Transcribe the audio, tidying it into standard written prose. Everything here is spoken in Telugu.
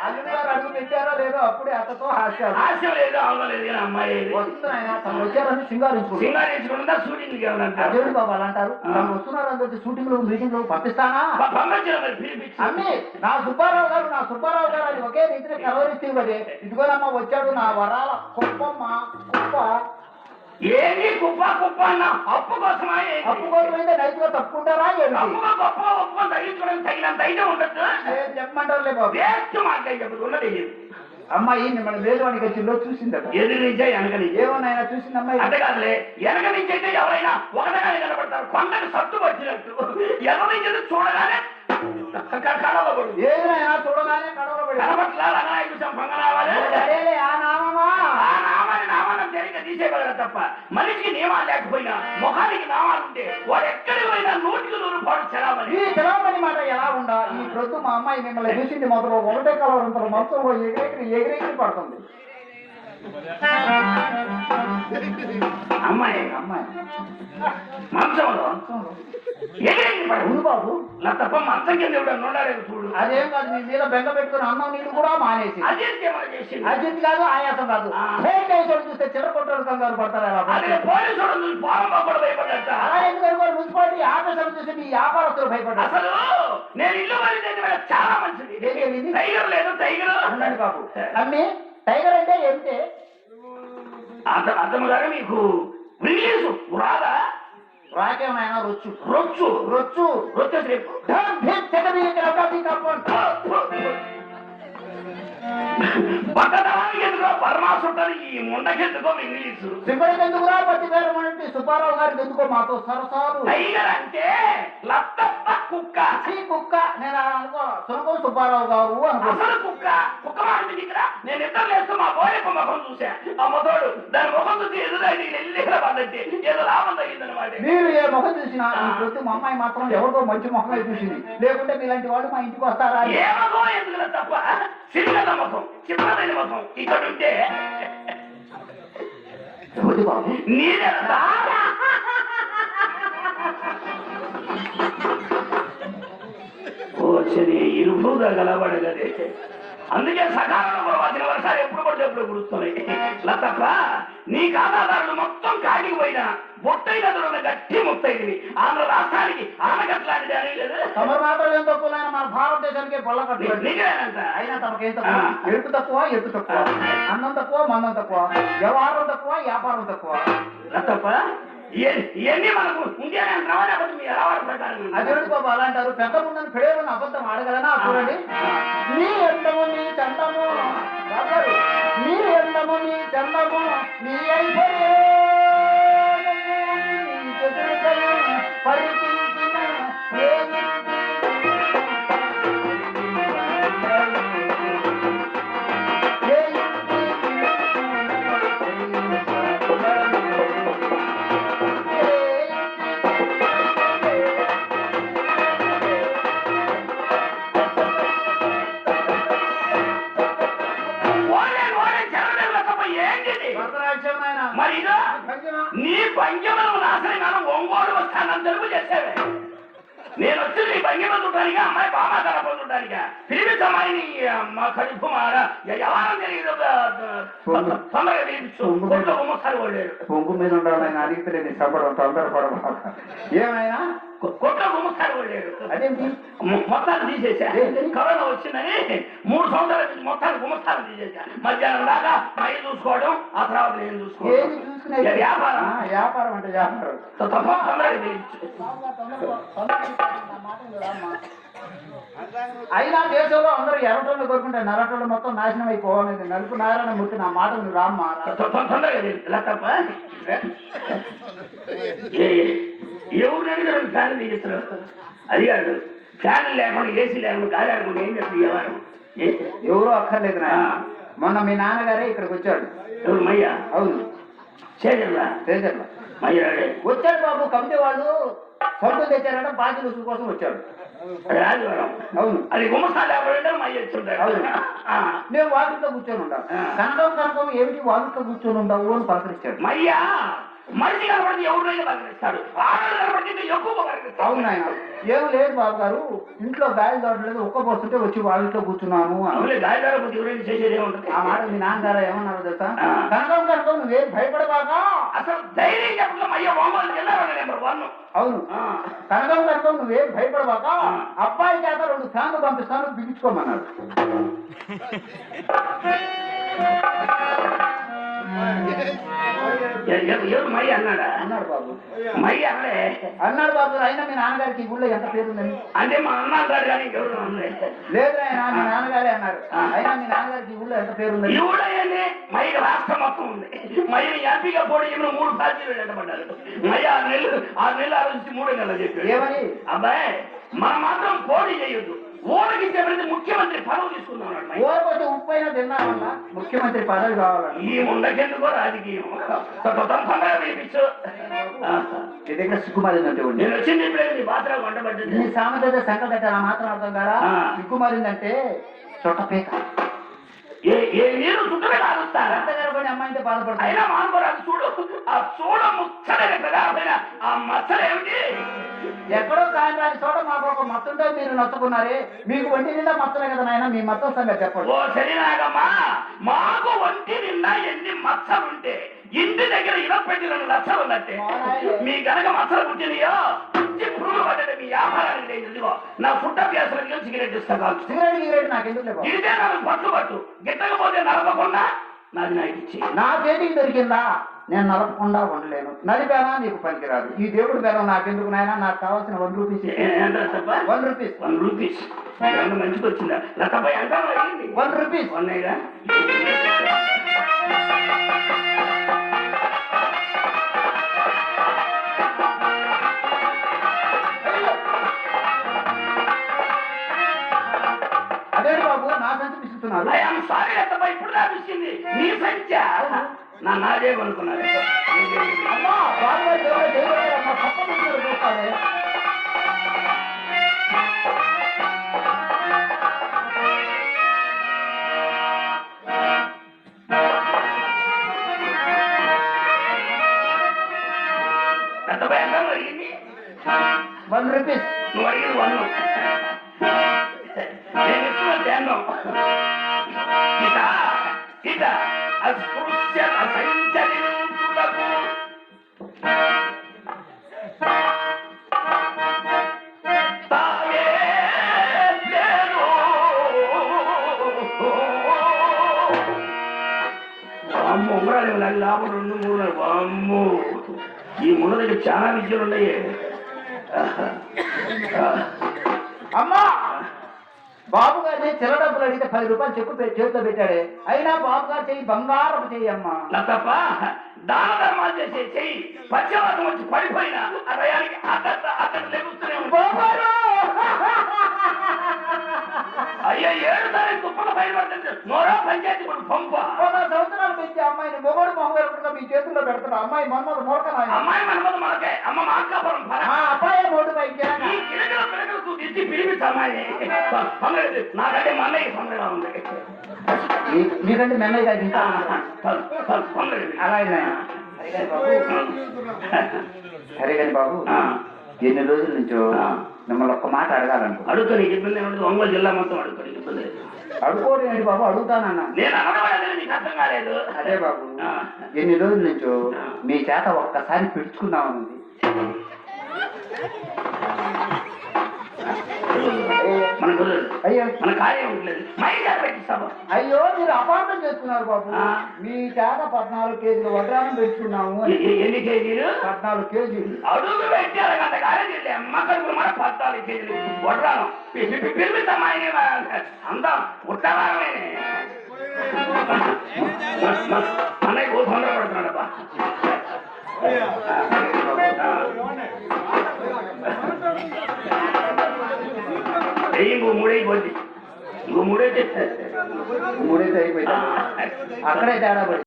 అల్లుడు గారు అడుగు పెట్టారో లేదో అప్పుడే అతతో హాస్యం లేదు అవలేదు అమ్మాయి వచ్చారని సింగారించుకుంటా షూటింగ్ అదేంటి బాబు అలా అంటారు వస్తున్నారు అందరికి షూటింగ్ లో మీటింగ్ లో పంపిస్తానా అమ్మి నా సుబ్బారావు గారు అని ఒకే రీతిని కలవరిస్తూ ఇవ్వదే ఇదిగోనమ్మా వచ్చాడు నా వరాల కుప్పమ్మ కుప్ప ఏది కుప్ప కుప్ప అన్న అప్పు కోసమా అప్పు కోసమైతే రైతుగా తప్పుకుంటారా గొప్ప ఒప్ప తగ్గించుకోవడానికి తగినంత అయితే ఉండదు చెప్పమంటారులే బాబు వేస్ట్ మాట ఉన్నది అమ్మాయి మిమ్మల్ని వేలువానికి వచ్చిందో చూసిందట ఎదురు నుంచే వెనక నుంచి ఏమోనైనా చూసింది అమ్మాయి అంటే కాదులే వెనక నుంచి అయితే ఎవరైనా ఒకటగానే కనబడతారు కొండకు సత్తు వచ్చినట్టు ఎవరి నుంచి చూడగానే కడవబడు ఏదైనా చూడగానే కడవబడి కనబట్లా రంగనాయ చూసాం పంగ రావాలి ఆ నామాన్ని తేలిక తీసేయగలరు తప్ప మనిషికి నియమాలు లేకపోయినా ముఖానికి నామాలుంటే వాడు ఎక్కడికి పోయినా 100కి 100 పాటు చలామణి మాట ఎలా ఉండా ఈ ప్రొద్దు మా అమ్మాయి మిమ్మల్ని చూసింది మొదలు ఒకటే కలవరంతో మొత్తం ఎగిరెగిరి పడుతుంది అమ్మాయి మంచంలో ఎగిరెగిరి పడు బాబు నా తప్ప మంచం కింద నోడాలేదు చూడు అదేం కాదు మీ మీద బెంగ పెట్టుకుని అన్నం నీళ్ళు కూడా మానేసి అజిత్ కాదు ఆయాసం కాదు చూస్తే చిన్న కొట్టడు కంగారు పడతారు అలా ఎందుకు మున్సిపాలిటీ ఆఫీసర్లు చూసి మీ వ్యాపారస్తులు భయపడ్డారు అసలు నేను ఇల్లు చాలా మంచిది టైగర్ లేదు టైగర్ అన్నాడు బాబు అమ్మి టైగర్ అంటే ఏమిటే అతను గారు మీకు రిలీజ్ రాదా రాకేమైనా రొచ్చు రొచ్చు రొచ్చు రొచ్చు రేపు పట్టడానికి ఎందుకో పరమాసుటానికి ఈ ముండకెందుకో ఇంగ్లీషు సింగడికి ఎందుకురా పత్తి పేరు అంటే సుబ్బారావు గారికి ఎందుకో మాతో సరసాలు టైగర్ అంటే లత్తప్ప కుక్క కుక్క నేను అనుకో సునకం సుబ్బారావు గారు అసలు కుక్క మాట దిగురా నేను ఇద్దరు లేస్తూ మా బోయప్ప ముఖం చూసా ఆ మొదోడు దాని ముఖం చూసి ఎదురైంది ఎల్లిగా పడ్డట్టే ఏదో లాభం తగ్గిందనమాట మీరు ఏ ముఖం చూసినా ప్రతి మా అమ్మాయి మాత్రం ఎవరికో మంచి ముఖమే చూసింది లేకుంటే మీలాంటి వాళ్ళు మా ఇంటికి వస్తారా ఏ ముఖం ఎందుకు తప్ప చిన్న ముఖం చిన్నదైన ముఖం ఇక్కడ ఉంటే నీరెంత ఇరుపుగా గలబడగదే అందుకే సకాలంలో కూడా వచ్చిన వర్షాలు ఎప్పుడు పడితే ఎప్పుడు కురుస్తున్నాయి తప్ప నీ ఖాతాదారులు మొత్తం కాటికి పోయినా ముత్తైన గట్టి ముత్తైంది ఆంధ్ర రాష్ట్రానికి ఆనకట్లాంటిది అని లేదు తమ మాటలు ఏం తక్కువ మన భారతదేశానికి పొల్లకట్టు నిజమేనంత అయినా తమకేం తక్కువ ఎరుపు తక్కువ అన్నం తక్కువ మందం తక్కువ వ్యవహారం తక్కువ వ్యాపారం తక్కువ తప్ప ఇవన్నీ మనకు ఇండియన్ రావాలి ప్రకారం అదేంటి బాబు అలా అంటారు పెద్ద ముందని పిడేమని అబద్ధం ఆడగలనా చూడండి నీ ఎండము నీ చందము నీ ఎండము నీ చందము నీ అయిపోయే పరిపించిన మరి నీ భంగ్యమను నాశనం ఒంగోలు వస్తానని తెలుగు చేసేవే నేను వచ్చి నీ భంగ్యమ చూడటానిక అమ్మాయి బాగా కనపడుతుంటానిక పిలిపించు అమ్మాయిని మా కడుపు మాడ ఎవరం తెలియదు తొందరగా పిలిపించు గుమ్మసారి కొట్టాడు పొంగు మీద ఉండాలని అడిగితే చెప్పడం తొందరపడ ఏమైనా కొట్ల గుమ్మసారి కొట్టాడు అదేంటి మొత్తాన్ని తీసేసా కరోనా వచ్చిందని 3 సంవత్సరాల నుంచి మొత్తాన్ని గుమ్మసారి తీసేసా మధ్యాహ్నం దాకా మై చూసుకోవడం ఆ తర్వాత నేను చూసుకోవడం వ్యాపారం అంటే వ్యాపారం తొందరగా పిలిపించు అయినా దేశంలో అందరూ ఎర్రటోళ్ళు కోరుకుంటే నరటోళ్ళు మొత్తం నాశనం అయిపోవాలి నలుపు నారాయణ మూర్తి నా మాటలు రామ్మా తొందరగా తప్ప ఎవరు అడిగారు ఫ్యాన్ తీస్తారు అది కాదు ఫ్యాన్ లేకుండా ఏసీ లేకుండా గాలి ఆడకుండా ఏం చేస్తుంది వ్యవహారం ఎవరో అక్కర్లేదు నా మొన్న మీ నాన్నగారే ఇక్కడికి వచ్చాడు ఎవరు మయ్య అవును చేజర్లా మయ్య వచ్చాడు బాబు కమిటీ వాళ్ళు సొంతం తెచ్చారంటే బాకీ రుసుల కోసం వచ్చాడు ఆదివారం అవును అది గుమ్మసాల మయ్య వచ్చుంటాడు అవును నేను వాకిట్లో కూర్చొని ఉంటాను కనకం ఏమిటి వాకిట్లో కూర్చొని ఉండవు అని పలకరించాడు మయ్యా మనిషి కనబడితే ఎవరైనా పలకరిస్తాడు ఆడలు కనబడితే ఎక్కువ పలకరిస్తాడు అవును ఆయన ఏం లేదు బాబు గారు, ఇంట్లో గాలి తోటలేదు, ఒక్క పోస్తుంటే వచ్చి వాళ్ళ ఇంట్లో కూర్చున్నాను. గాయదార బుద్ధి గురించి చేసేది ఏముంటుంది? ఆ మాట మీ నాన్నగారు ఏమన్నారు తెలుసా? కనకం నువ్వేం భయపడబాగా, అసలు ధైర్యం చెప్పడం అయ్యో ఒంగోలు జిల్లాలో నెంబర్ 1. అవును కనకం నువ్వేం భయపడబాక, అబ్బాయి చేత 2 ఫ్యాన్లు పంపిస్తాను, బిగించుకోమన్నాడు. ఎవరు మై అన్నాడా? అన్నాడు బాబు. మై అన్నాడే అన్నాడు బాబు. అయినా మీ నాన్నగారికి ఈ ఊళ్ళో ఎంత పేరు ఉందని? అంటే మా అన్నాడు కానీ ఎవరు లేదు ఆయన మీ నాన్నగారే అన్నారు. అయినా మీ నాన్నగారికి ఈ ఊళ్ళో ఎంత పేరు ఉందని? ఈ ఊళ్ళో ఏంటి మై రాష్ట్రం మొత్తం ఉంది. మైని ఎంపీగా పోటీ చేయడం 3 సార్లు ఎంటబడ్డారు. మై 6 నెలలు ఆలోచించి 3 నెలలు చెప్పారు. ఏమని? అబ్బాయి మనం మాత్రం పోటీ చేయొద్దు, ఊరికి ప్రతి ముఖ్యమంత్రి పదవి తీసుకున్నాడు. ఊరికి వచ్చి ఉప్పైనా తిన్నామన్నా ముఖ్యమంత్రి పదవి కావాలని. ఈ ముందకెందుకో రాజకీయం వినిపించు. నీ దగ్గర సిగ్గుమారిందంటే నేను వచ్చింది నీ పాత్ర వంటబడ్డది. నీ సామెత సంకట పెట్టారా మాత్రం అర్థం కదా. సిగ్గుమారిందంటే చొట్టపేక. ఏ నీరు చుట్టూ కాలుస్తారా? అమ్మాయితే బాధపడతాయి. అయినా మానవరాలు చూడు, ఆ చూడ ముచ్చడైన ప్రధానమైన ఆ మచ్చలేమిటి? ఎక్కడో కాని చోట మాకు ఒక మత్తుంటే మీరు నచ్చుకున్నారే, మీకు ఒంటి నిండా మచ్చలే కదా నాయన, మీ మచ్చల సంగతి చెప్పండి. ఓ సరినాగమ్మా, మాకు ఒంటి నిండా ఎన్ని మచ్చలుంటే ఇంటి దగ్గర ఇనపెట్టి 2 లక్షలు ఉన్నట్టే. మీ గనక మచ్చలు పుట్టినయో పురుగులు పడ్డది మీ వ్యాపారానికి లేదు. ఇదిగో నా ఫుడ్ అభ్యాసానికి సిగరెట్ ఇస్తా కాదు. సిగరెట్ నాకు ఎందుకు? ఇదే నాకు పట్టు గిట్టకపోతే నడపకుండా నాకు ఇచ్చి. నా చేతికి దొరికిందా నేను నలపకుండా ఉండలేను. నడిపానా నీకు పనికిరాదు. ఈ దేవుడు బేరం నాకెందుకు నాయన, నాకు కావాల్సిన 1 రూపీస్. 1 రూపీస్. 1 రూపీస్ మంచికి వచ్చిందా? లతపై ఎంత 1 రూపీస్ ఉన్నాయిగా. అదే బాబు నా సంచి పిస్తున్నారు. సారీ లతపై ఇప్పుడు రాపిస్తుంది నీ సంఖ్య. నాదే అనుకున్నాను. అమ్మా బాబు చూస్తానే. లతపై ఎంత అడిగింది? 1 రూపీస్. నువ్వు అడిగింది 1. నేను ఇస్తున్నా ఇట అస్పృశ్య సంచరించుటకు తావే లేరు. అమ్మ ఉంగరాలు లాభం 2, 3 అమ్ము. ఈ మున దగ్గర చాలా విద్యలు ఉన్నాయి. అమ్మా బాబు గారిని చిల్ల డబ్బులు అడిగితే 10 రూపాయలు చెక్కు చేతిలో పెట్టాడే, అయినా బాబు గారు చెయ్యి బంగారపు చెయ్యి అమ్మా. తప్ప దాన ధర్మాలు చేసే చెయ్యి పశ్చిమవాతం వచ్చి పడిపోయినా ఆ రయానికి అక్కడ లెగుస్తూనే ఉంటారు. అయ్యో 7 తారీఖు తుప్పల బయలుపడుతుంది. నోరా పంచాయతీ కూడా పంప. 10 సంవత్సరాలు పెంచి అమ్మాయిని మొగడు మొహవేలుగా మీ చేతుల్లో పెడతాడు. అమ్మాయి మన్మద మోడక. అమ్మాయి మన్మద మనకే అమ్మ మాకాపురం అబ్బాయి మోటు పైకి పిల్లలకు ఇచ్చి పిలిపించి అమ్మాయి నాకంటే మన్నయ్య తొందరగా ఉంది. మీకంటే మెన్నయ్య అలాగే. సరే కానీ బాబు ఎన్ని రోజుల నుంచో మిమ్మల్ని ఒక్క మాట అడగాలను. అడుగుతాను. ఇబ్బంది ఏమంటుంది? ఒంగోలు జిల్లా మొత్తం అడుగుతాను. ఇబ్బంది అడుకోవడం ఏంటి బాబు? అడుగుతానన్నా. నేను అనడం నీకు అర్థం కాలేదు. అదే బాబు ఎన్ని రోజుల నుంచో మీ చేత ఒక్కసారి పిలుచుకుందామనుంది. మనకు అయ్యో మన కార్యం ఉండలేదు. పెట్టిస్తాము. అయ్యో మీరు అపార్థం చేసుకున్నారు బాబు. మీ చేత 14 కేజీలు వడ్రానం పెట్టుకున్నాము. ఎన్ని కేజీలు? 14 కేజీలు. అడుగు పెట్టారు అంత కార్యం అమ్మకడుగులు మన 14 కేజీలు వడ్రానం పిలిపిస్తామా? అంతా ఉత్తరాలమే. అన్నయ్య కూ తొందరపడుతున్నాడబ్బా. ఇంకో 3 అయిపోద్ది. ఇంకో 3 అయితే అయిపోయింది. అక్కడే తేడా పడి